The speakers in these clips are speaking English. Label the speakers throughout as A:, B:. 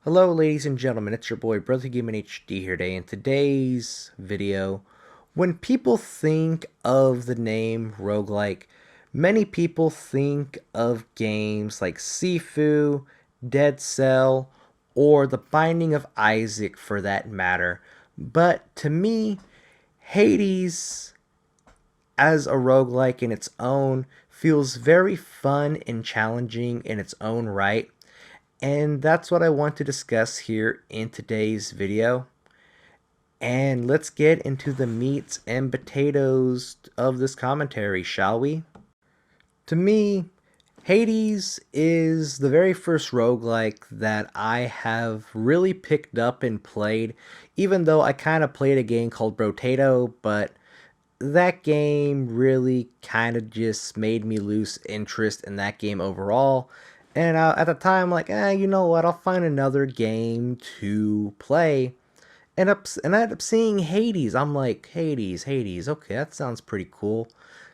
A: Hello ladies and gentlemen, it's your boy Brother Gaming HD here today. In today's video, when people think of the name roguelike, many people think of games like Sifu, Dead Cell, or The Binding of Isaac for that matter. But to me, Hades as a roguelike in its own feels very fun and challenging in its own right. And that's what I want to discuss here in today's video. And let's get into the meats and potatoes of this commentary, shall we? To me, Hades is the very first roguelike that I have really picked up and played, even though I kind of played a game called Brotato, but that game really kind of just made me lose interest in that game overall. And at the time, like, you know what? I'll find another game to play. And I ended up seeing Hades. I'm like, Hades. Okay, that sounds pretty cool.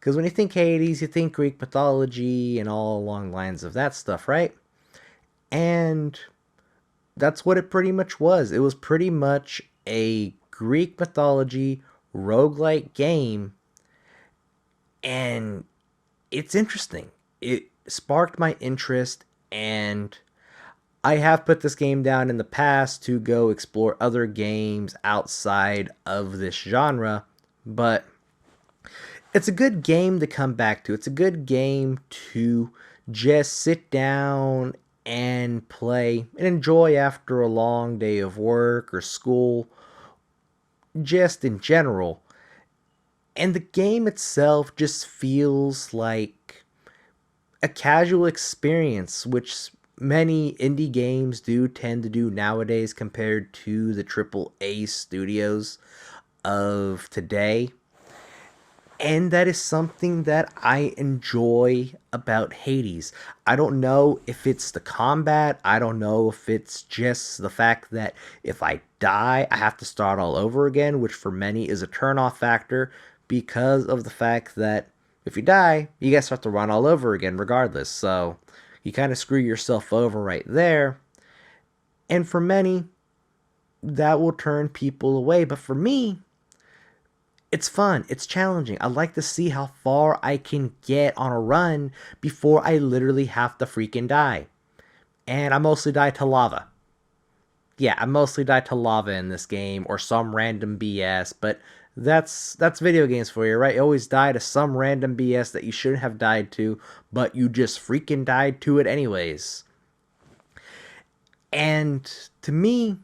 A: Because when you think Hades, you think Greek mythology and all along lines of that stuff, right? And that's what it pretty much was. It was pretty much a Greek mythology roguelike game, and it's interesting. It sparked my interest, and I have put this game down in the past to go explore other games outside of this genre, but it's a good game to come back to. It's a good game to just sit down and play and enjoy after a long day of work or school, just in general. And the game itself just feels like a casual experience, which many indie games do tend to do nowadays compared to the AAA studios of today. And that is something that I enjoy about Hades. I don't know if it's the combat, I don't know if it's just the fact that if I die, I have to start all over again, which for many is a turn-off factor because of the fact that if you die, you guys have to run all over again regardless. So you kind of screw yourself over right there. And for many, that will turn people away. But for me, it's fun. It's challenging. I like to see how far I can get on a run before I literally have to freaking die. And I mostly die to lava. Yeah, I mostly die to lava in this game or some random BS, but that's video games for you, right? You always die to some random BS that you shouldn't have died to, but you just freaking died to it anyways. And to me,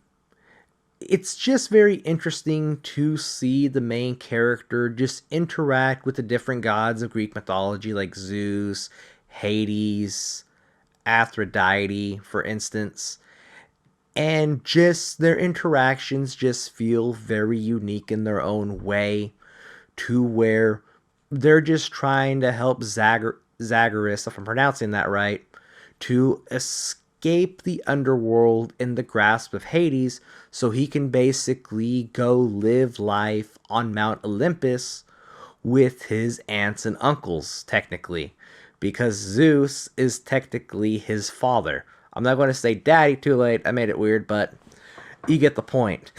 A: it's just very interesting to see the main character just interact with the different gods of Greek mythology like Zeus, Hades, Aphrodite, for instance. And just their interactions just feel very unique in their own way, to where they're just trying to help Zagreus, if I'm pronouncing that right, to escape the underworld in the grasp of Hades so he can basically go live life on Mount Olympus with his aunts and uncles, technically, because Zeus is technically his father. I'm not going to say daddy, too late, I made it weird, but you get the point.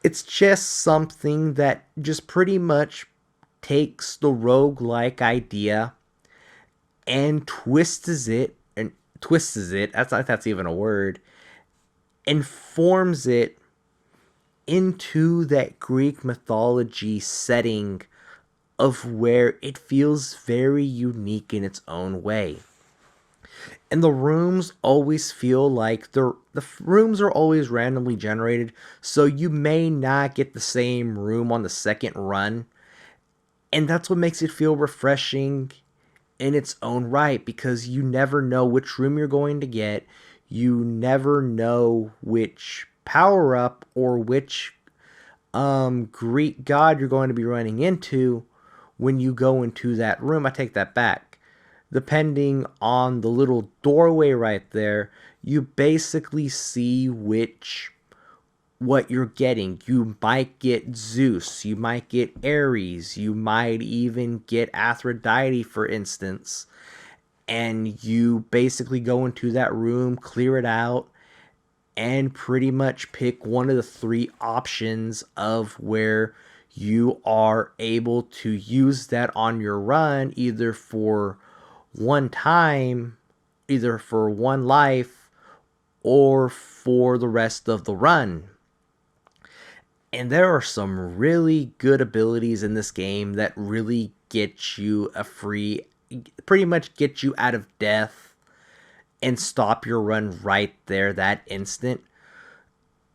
A: It's just something that just pretty much takes the roguelike idea and twists it, that's not if that's even a word, and forms it into that Greek mythology setting of where it feels very unique in its own way. And the rooms always feel like the rooms are always randomly generated, so you may not get the same room on the second run. And that's what makes it feel refreshing in its own right, because you never know which room you're going to get. You never know which power up or which Greek god you're going to be running into when you go into that room. I take that back. Depending on the little doorway right there, you basically see what you're getting. You might get Zeus, you might get Ares, you might even get Aphrodite, for instance. And you basically go into that room, clear it out, and pretty much pick one of the three options of where you are able to use that on your run, either for one time, either for one life, or for the rest of the run. And there are some really good abilities in this game that really get you pretty much get you out of death and stop your run right there that instant.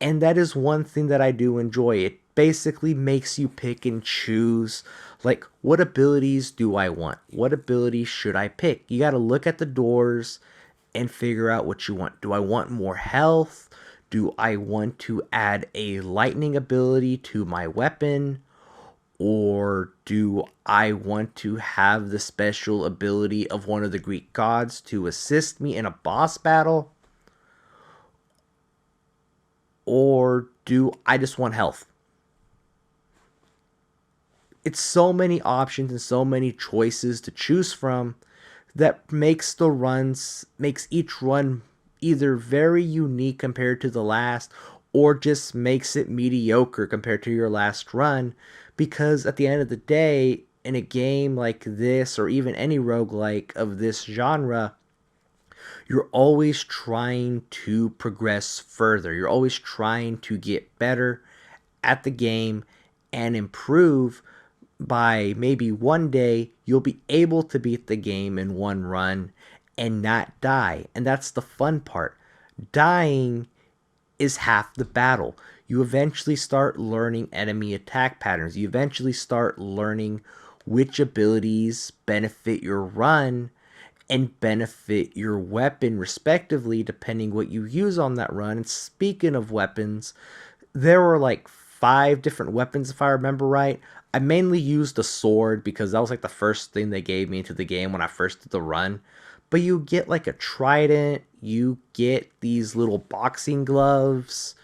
A: And that is one thing that I do enjoy. It basically makes you pick and choose, like, what abilities do I want? What abilities should I pick? You got to look at the doors and figure out what you want. Do I want more health? Do I want to add a lightning ability to my weapon? Or do I want to have the special ability of one of the Greek gods to assist me in a boss battle? Or do I just want health? It's so many options and so many choices to choose from that makes each run either very unique compared to the last, or just makes it mediocre compared to your last run. Because at the end of the day, in a game like this, or even any roguelike of this genre, you're always trying to progress further. You're always trying to get better at the game and improve. By maybe one day, you'll be able to beat the game in one run and not die. And that's the fun part. Dying is half the battle. You eventually start learning enemy attack patterns. You eventually start learning which abilities benefit your run and benefit your weapon respectively, depending what you use on that run. And speaking of weapons, there were like 5 different weapons if I remember right. I mainly used a sword because that was like the first thing they gave me into the game when I first did the run. But you get like a trident, you get these little boxing gloves,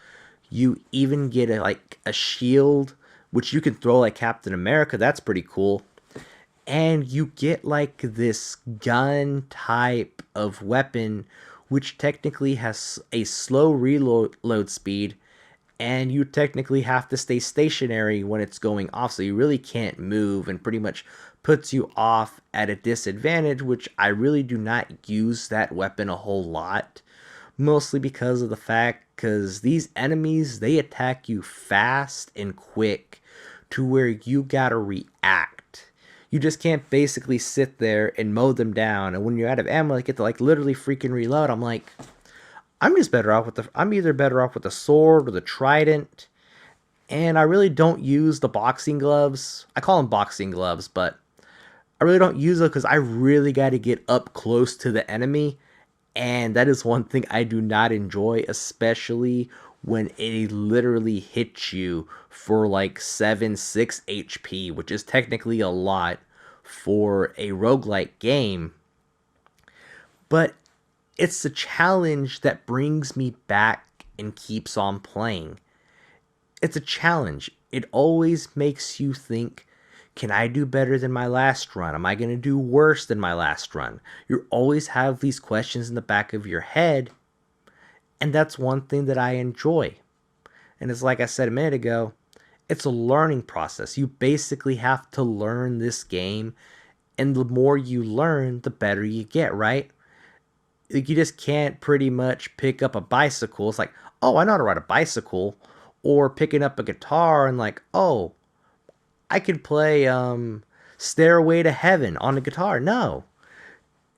A: you even get like a shield, which you can throw like Captain America. That's pretty cool. And you get like this gun type of weapon, which technically has a slow reload speed, and you technically have to stay stationary when it's going off, so you really can't move, and pretty much puts you off at a disadvantage, which I really do not use that weapon a whole lot, mostly because of the fact, because these enemies, they attack you fast and quick to where you gotta react. You just can't basically sit there and mow them down, and when you're out of ammo, you get to like literally freaking reload. I'm like, I'm either better off with the sword or the trident. And I really don't use the boxing gloves. I call them boxing gloves, but I really don't use them because I really got to get up close to the enemy. And that is one thing I do not enjoy, especially when it literally hits you for like 6 HP, which is technically a lot for a roguelike game. But it's the challenge that brings me back and keeps on playing. It's a challenge. It always makes you think, can I do better than my last run? Am I going to do worse than my last run? You always have these questions in the back of your head, and that's one thing that I enjoy. And it's like I said a minute ago, it's a learning process. You basically have to learn this game, and the more you learn, the better you get, right? Like, you just can't pretty much pick up a bicycle. It's like, oh, I know how to ride a bicycle. Or picking up a guitar and like, oh, I could play Stairway to Heaven on a guitar. No.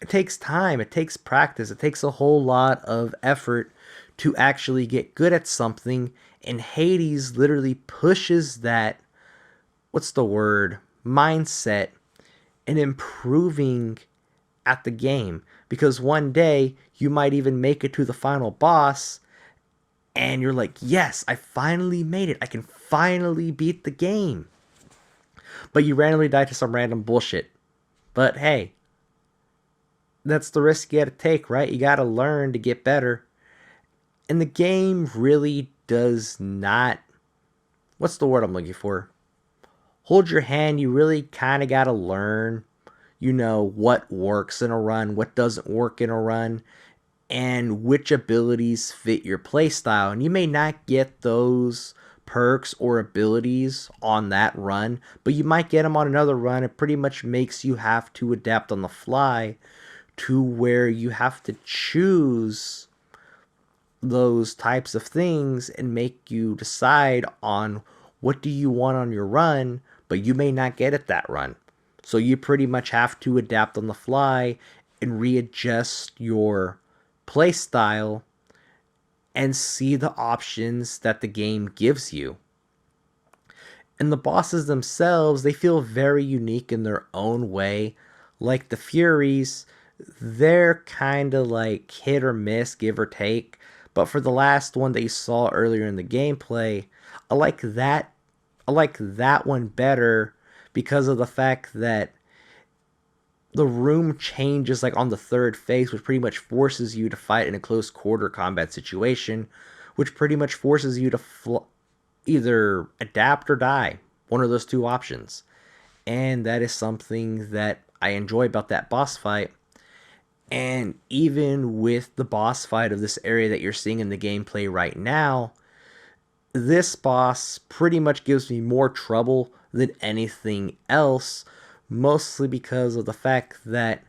A: It takes time. It takes practice. It takes a whole lot of effort to actually get good at something. And Hades literally pushes that, what's the word, mindset in improving at the game. Because one day you might even make it to the final boss and you're like, yes, I finally made it. I can finally beat the game. But you randomly die to some random bullshit. But hey, that's the risk you gotta take, right? You gotta learn to get better. And the game really does not, what's the word I'm looking for? Hold your hand. You really kind of gotta learn, what works in a run, what doesn't work in a run. and which abilities fit your playstyle. And you may not get those perks or abilities on that run, but you might get them on another run. It pretty much makes you have to adapt on the fly to where you have to choose those types of things and make you decide on what do you want on your run, but you may not get it that run. So you pretty much have to adapt on the fly and readjust your play style and see the options that the game gives you. And the bosses themselves, they feel very unique in their own way. Like the Furies, they're kind of like hit or miss, give or take. But for the last one that you saw earlier in the gameplay, I like that. I like that one better because of the fact that the room changes like on the third phase, which pretty much forces you to fight in a close quarter combat situation, which pretty much forces you to either adapt or die. One of those two options. And that is something that I enjoy about that boss fight. And even with the boss fight of this area that you're seeing in the gameplay right now, this boss pretty much gives me more trouble than anything else, mostly because of the fact that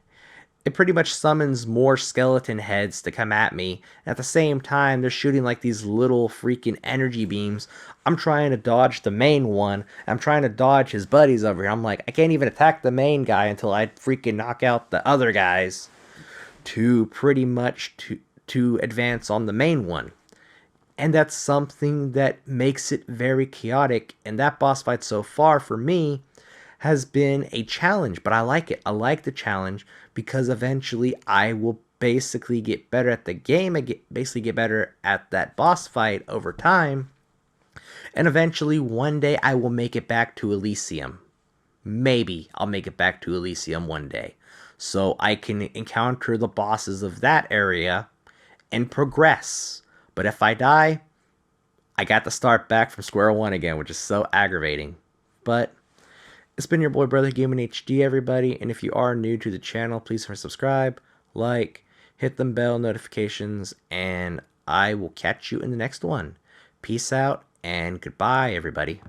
A: it pretty much summons more skeleton heads to come at me. At the same time, they're shooting like these little freaking energy beams. I'm trying to dodge the main one. I'm trying to dodge his buddies over here. I'm like, I can't even attack the main guy until I freaking knock out the other guys to pretty much to advance on the main one. And that's something that makes it very chaotic. And that boss fight so far for me has been a challenge, but I like it. I like the challenge because eventually I will basically get better at the game. Basically get better at that boss fight over time. And eventually one day I will make it back to Elysium. Maybe I'll make it back to Elysium one day. So I can encounter the bosses of that area and progress. But if I die, I got to start back from square one again, which is so aggravating. But it's been your boy Brother Gaming HD, everybody. And if you are new to the channel, please subscribe, like, hit them bell notifications, and I will catch you in the next one. Peace out and goodbye, everybody.